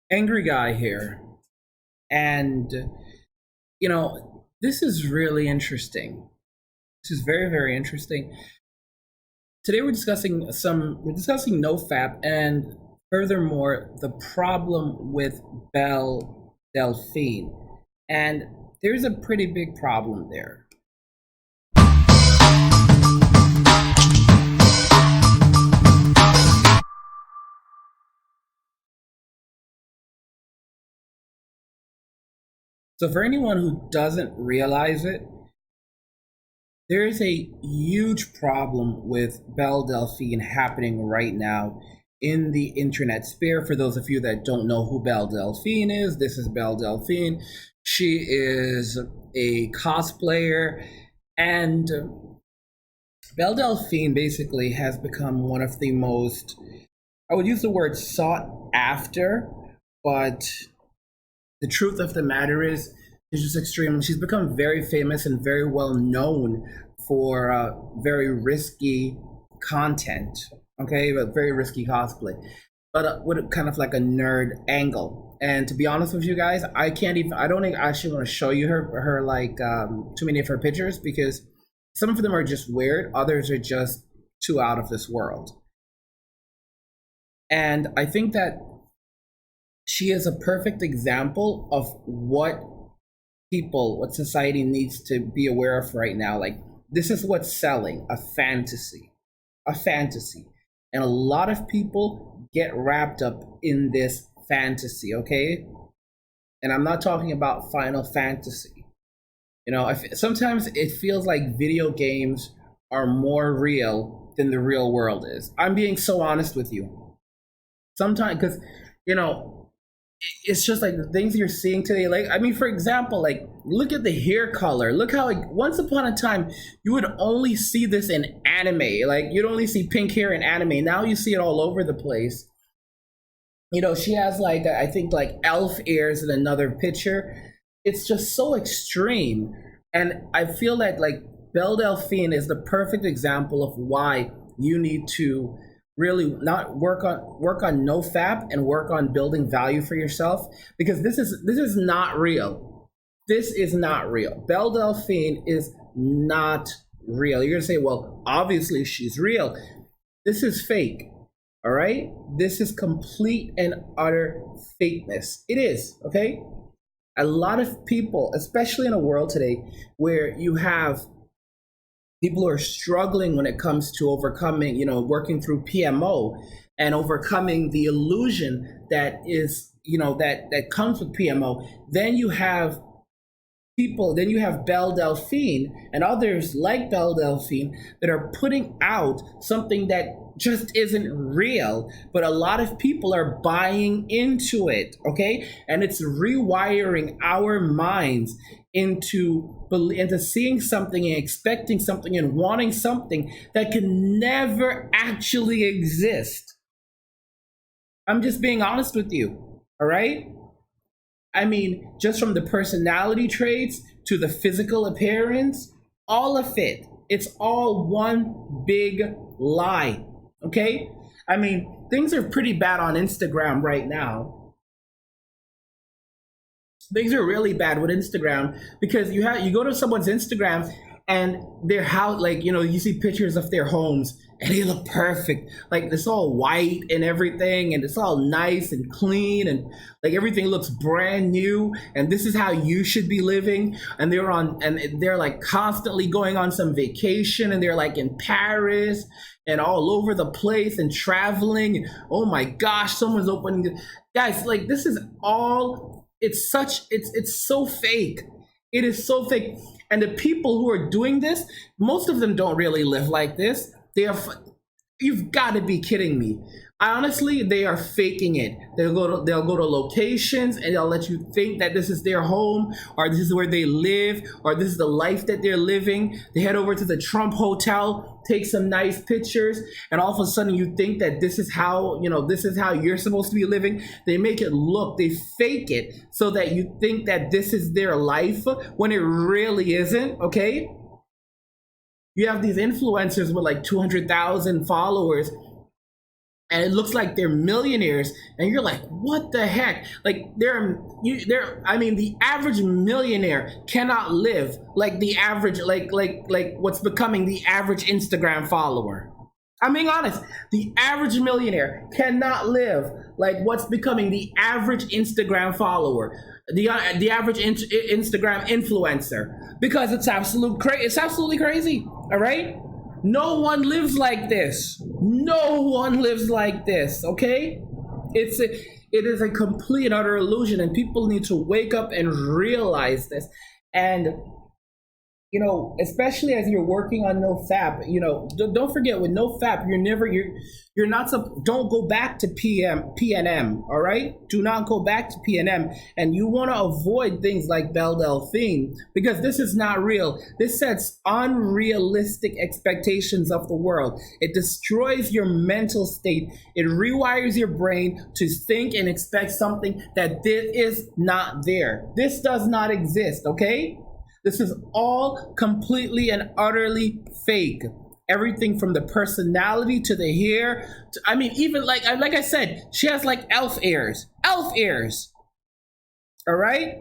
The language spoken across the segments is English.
Angry guy here. And, this is really interesting. This is very, very interesting. Today we're discussing NoFap and furthermore the problem with Belle Delphine. And there's a pretty big problem there. So for anyone who doesn't realize it, there is a huge problem with Belle Delphine happening right now in the internet sphere. For those of you that don't know who Belle Delphine is, this is Belle Delphine. She is a cosplayer, and Belle Delphine basically has become one of the most, I would use the word sought after, but the truth of the matter is, she's just extreme. She's become very famous and very well known for very risky content. Okay, but very risky cosplay, but with kind of like a nerd angle. And to be honest with you guys, I can't even. I don't even actually want to show you her like too many of her pictures because some of them are just weird. Others are just too out of this world. And I think that she is a perfect example of what society needs to be aware of right now. Like, this is what's selling: a fantasy. And a lot of people get wrapped up in this fantasy, okay? And I'm not talking about Final Fantasy. Sometimes it feels like video games are more real than the real world is. I'm being so honest with you. Sometimes, because, you know, it's just like the things you're seeing today. Like, I mean, for example, like, look at the hair color. Look how, like, once upon a time you would only see this in anime. Like, you'd only see pink hair in anime. Now you see it all over the place. She has, like, I think, like, elf ears in another picture. It's just so extreme. And I feel that, like, Belle Delphine is the perfect example of why you need to really not work on NoFap and work on building value for yourself, because this is not real. This is not real. Belle Delphine is not real. You're gonna say, well, obviously she's real. This is fake. All right? This is complete and utter fakeness. It is, okay? A lot of people, especially in a world today where you have people who are struggling when it comes to overcoming, working through PMO and overcoming the illusion that is, that comes with PMO. Then you have Belle Delphine and others like Belle Delphine that are putting out something that just isn't real, but a lot of people are buying into it, okay? And it's rewiring our minds into seeing something and expecting something and wanting something that can never actually exist. I'm just being honest with you, all right? I mean, just from the personality traits to the physical appearance, all of it, it's all one big lie, okay? I mean, things are pretty bad on Instagram right now. Things are really bad with Instagram because you go to someone's Instagram and their house, like, you see pictures of their homes and they look perfect. Like, it's all white and everything, and it's all nice and clean, and like everything looks brand new, and this is how you should be living. And they're like constantly going on some vacation, and they're like in Paris and all over the place and traveling. Oh my gosh, someone's opening, guys, like, this is all, it's so fake. It is so fake. And the people who are doing this, most of them don't really live like this. You've got to be kidding me. Honestly, they are faking it. They'll go to locations and they'll let you think that this is their home, or this is where they live, or this is the life that they're living. They head over to the Trump Hotel, take some nice pictures, and all of a sudden you think that this is how you're supposed to be living. They make it look, they fake it so that you think that this is their life when it really isn't, okay? You have these influencers with like 200,000 followers and it looks like they're millionaires, and you're like, what the heck? Like I mean, the average millionaire cannot live like the average, like what's becoming the average Instagram follower. I'm being honest. The average millionaire cannot live like what's becoming the average Instagram follower, the average Instagram influencer, because it's absolutely crazy. All right, no one lives like this. No one lives like this. Okay, it is a complete and utter illusion, and people need to wake up and realize this. And you know, especially as you're working on NoFap, you know, don't forget with NoFap, you're not, don't go back to PNM, all right? Do not go back to PNM. And you want to avoid things like Belle Delphine, because this is not real. This sets unrealistic expectations of the world. It destroys your mental state. It rewires your brain to think and expect something that this is not there. This does not exist, okay? This is all completely and utterly fake. Everything from the personality to the hair. I mean, even like I said, she has like elf ears. Elf ears. All right?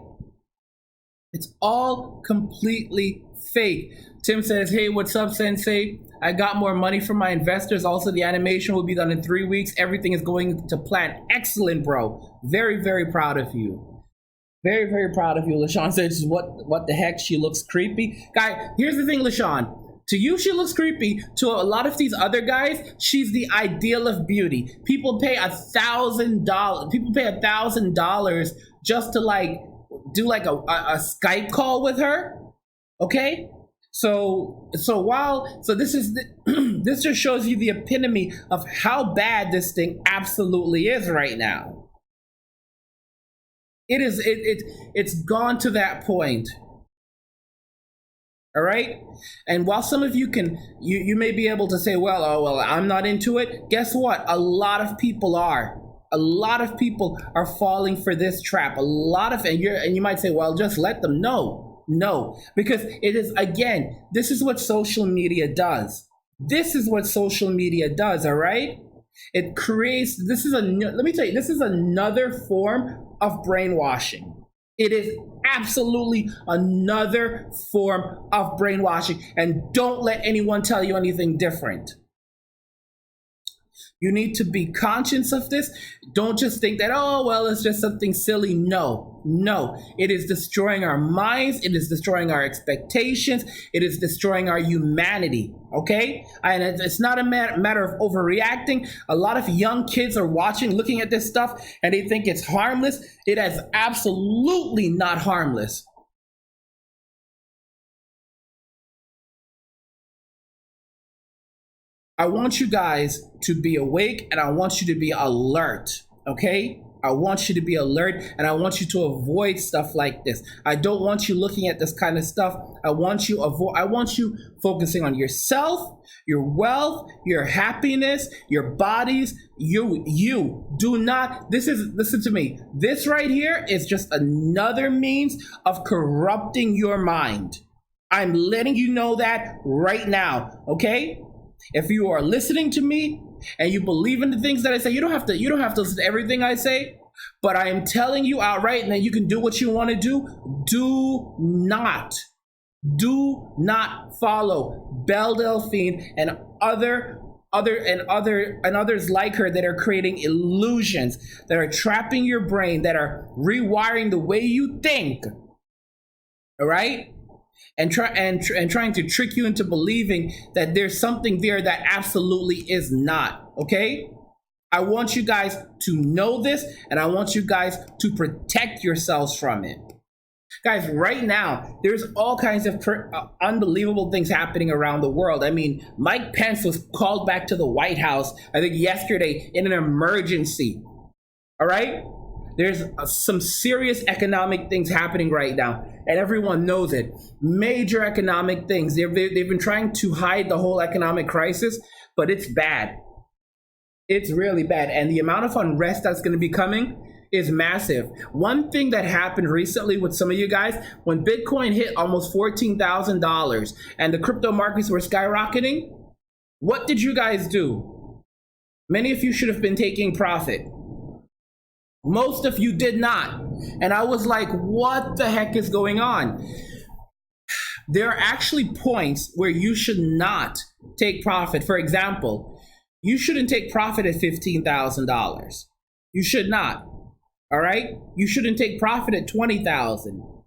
It's all completely fake. Tim says, hey, what's up, Sensei? I got more money from my investors. Also, the animation will be done in 3 weeks. Everything is going to plan. Excellent, bro. Very, very proud of you. Very, very proud of you. LaShawn says, what the heck? She looks creepy. Guy, here's the thing, LaShawn. To you, she looks creepy. To a lot of these other guys, she's the ideal of beauty. People pay $1,000. People pay $1,000 just to like do like a Skype call with her. Okay? So this is this just shows you the epitome of how bad this thing absolutely is right now. It's gone to that point. All right? And while some of you can, you may be able to say, well, I'm not into it. Guess what? A lot of people are. A lot of people are falling for this trap. And you might say, well, just let them. No, because it is, again, this is what social media does. This is what social media does, all right? It creates, let me tell you, this is another form of brainwashing. It is absolutely another form of brainwashing. And don't let anyone tell you anything different. You need to be conscious of this. Don't just think that, oh, well, it's just something silly. No. It is destroying our minds. It is destroying our expectations. It is destroying our humanity, okay? And it's not a matter of overreacting. A lot of young kids are watching, looking at this stuff, and they think it's harmless. It is absolutely not harmless. I want you guys to be awake, and I want you to be alert, okay? I want you to be alert, and I want you to avoid stuff like this. I don't want you looking at this kind of stuff. I want you focusing on yourself, your wealth, your happiness, your bodies. You do not, listen to me. This right here is just another means of corrupting your mind. I'm letting you know that right now, okay? If you are listening to me and you believe in the things that I say, you don't have to listen to everything I say, but I am telling you outright, and then you can do what you want to do. Do not follow Belle Delphine and others like her that are creating illusions, that are trapping your brain, that are rewiring the way you think. All right? And trying to trick you into believing that there's something there that absolutely is not, okay? I want you guys to know this, and I want you guys to protect yourselves from it. Guys, right now, there's all kinds of unbelievable things happening around the world. I mean, Mike Pence was called back to the White House, I think yesterday, in an emergency, all right? There's some serious economic things happening right now, and everyone knows it. Major economic things. They've been trying to hide the whole economic crisis, but it's bad. It's really bad, and the amount of unrest that's going to be coming is massive. One thing that happened recently with some of you guys, when Bitcoin hit almost $14,000 and the crypto markets were skyrocketing, what did you guys do? Many of you should have been taking profit. Most of you did not. And I was like, what the heck is going on? There are actually points where you should not take profit. For example, you shouldn't take profit at $15,000. You should not. All right? You shouldn't take profit at $20,000.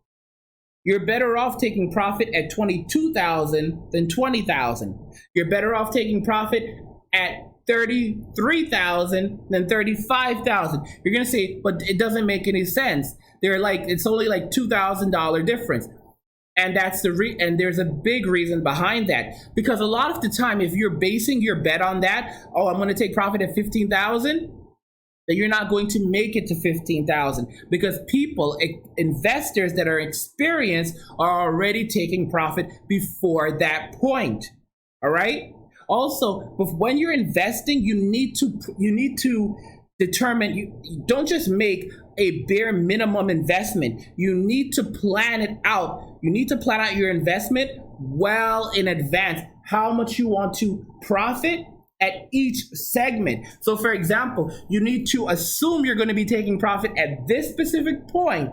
You're better off taking profit at $22,000 than $20,000. You're better off taking profit at $33,000 than $35,000. You're gonna say, but it doesn't make any sense. It's only like $2,000 difference. And that's and there's a big reason behind that, because a lot of the time, if you're basing your bet on that, oh, I'm going to take profit at 15,000, then you're not going to make it to 15,000, because investors that are experienced are already taking profit before that point. All right. Also, when you're investing, you need to determine, you don't just make a bare minimum investment. You need to plan it out. You need to plan out your investment well in advance, how much you want to profit at each segment. So for example, you need to assume you're going to be taking profit at this specific point.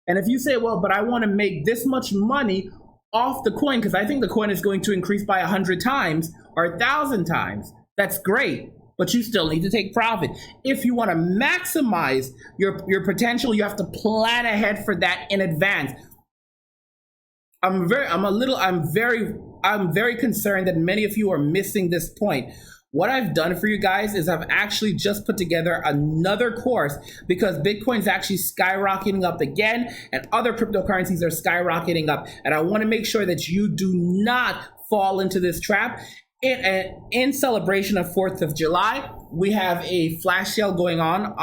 And if you say, well, but I want to make this much money off the coin because I think the coin is going to increase by 100 times or 1,000 times, that's great. But you still need to take profit. If you want to maximize your potential, you have to plan ahead for that in advance. I'm very concerned that many of you are missing this point. What I've done for you guys is I've actually just put together another course, because Bitcoin's actually skyrocketing up again and other cryptocurrencies are skyrocketing up. And I want to make sure that you do not fall into this trap. In celebration of 4th of July, we have a flash sale going on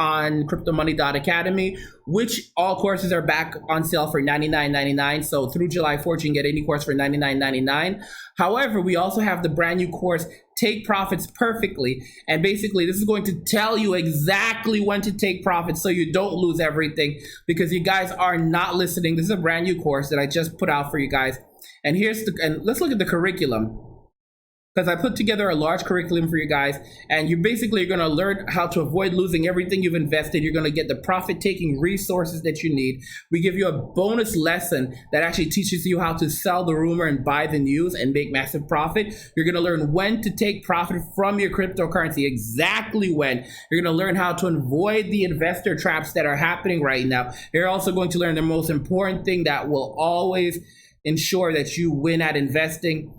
cryptomoney.academy, which all courses are back on sale for $99.99. So through July 4th, you can get any course for $99.99. However, we also have the brand new course, Take Profits Perfectly. And basically, this is going to tell you exactly when to take profits so you don't lose everything, because you guys are not listening. This is a brand new course that I just put out for you guys. And let's look at the curriculum, because I put together a large curriculum for you guys, and you're going to learn how to avoid losing everything you've invested. You're going to get the profit-taking resources that you need. We give you a bonus lesson that actually teaches you how to sell the rumor and buy the news and make massive profit. You're going to learn when to take profit from your cryptocurrency, exactly when. You're going to learn how to avoid the investor traps that are happening right now. You're also going to learn the most important thing that will always ensure that you win at investing.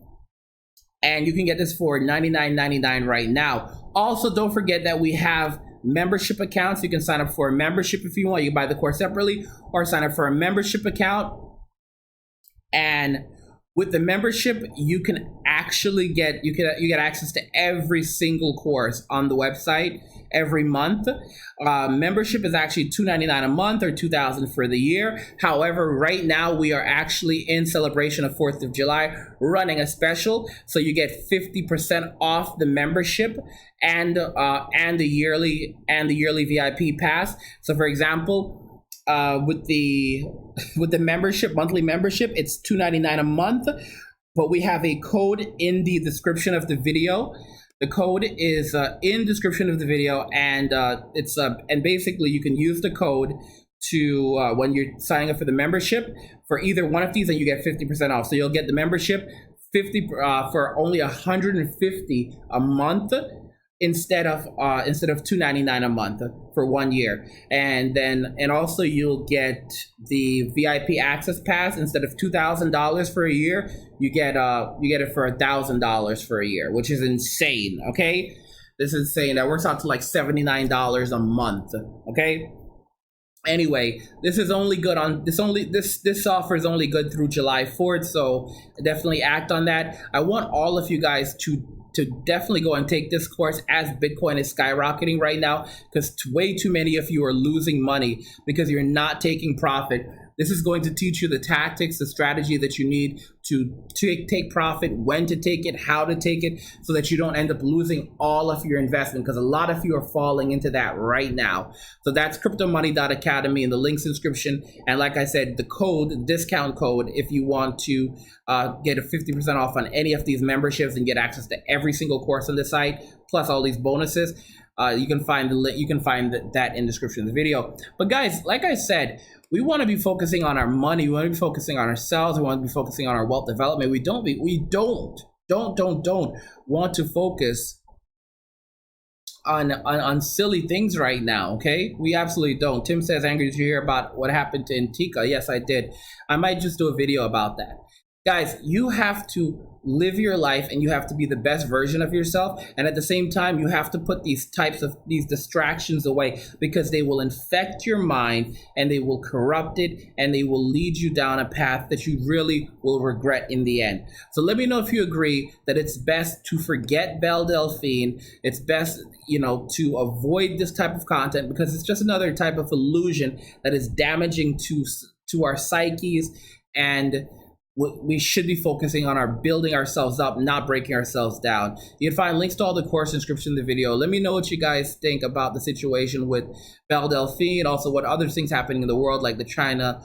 And you can get this for $99.99 right now. Also, don't forget that we have membership accounts. You can sign up for a membership if you want. You can buy the course separately or sign up for a membership account. And with the membership, you can actually get access to every single course on the website every month. Membership is actually $299 a month or $2,000 for the year. However, right now we are actually in celebration of 4th of July running a special, so you get 50% off the membership and the yearly VIP pass. So for example, with the membership, monthly membership, it's $299 a month, but we have a code in the description of the video. The code is in description of the video, and and basically you can use the code to when you're signing up for the membership for either one of these, and you get 50% off. So you'll get the membership 50 for only $150 a month, instead of $299 a month for 1 year. And also you'll get the VIP access pass. Instead of $2,000 for a year, you get it for $1,000 for a year, which is insane. Okay, this is insane. That works out to like $79 a month. Okay. Anyway, this offer is only good through July 4th, so definitely act on that. I want all of you guys to definitely go and take this course as Bitcoin is skyrocketing right now, because way too many of you are losing money because you're not taking profit. This is going to teach you the tactics, the strategy that you need to take profit, when to take it, how to take it, so that you don't end up losing all of your investment, because a lot of you are falling into that right now. So that's cryptomoney.academy in the links description. And like I said, the discount code, if you want to get a 50% off on any of these memberships and get access to every single course on the site, plus all these bonuses, you can find that in the description of the video. But guys, like I said, we want to be focusing on our money. We want to be focusing on ourselves. We want to be focusing on our wealth development. We don't want to focus on silly things right now. Okay, we absolutely don't. Tim says, "Angry, did you hear about what happened to Antica?" Yes, I did. I might just do a video about that. Guys, you have to live your life and you have to be the best version of yourself. And at the same time, you have to put these distractions away, because they will infect your mind and they will corrupt it and they will lead you down a path that you really will regret in the end. So let me know if you agree that it's best to forget Belle Delphine. It's best, to avoid this type of content, because it's just another type of illusion that is damaging to our psyches, and we should be focusing on building ourselves up, not breaking ourselves down. You can find links to all the course inscription in the video. Let me know what you guys think about the situation with Belle Delphine, also what other things happening in the world, like the China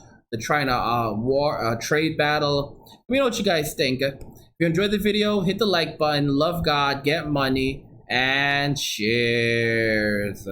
war, trade battle. Let me know what you guys think. If you enjoyed the video, hit the like button. Love God, get money, and cheers.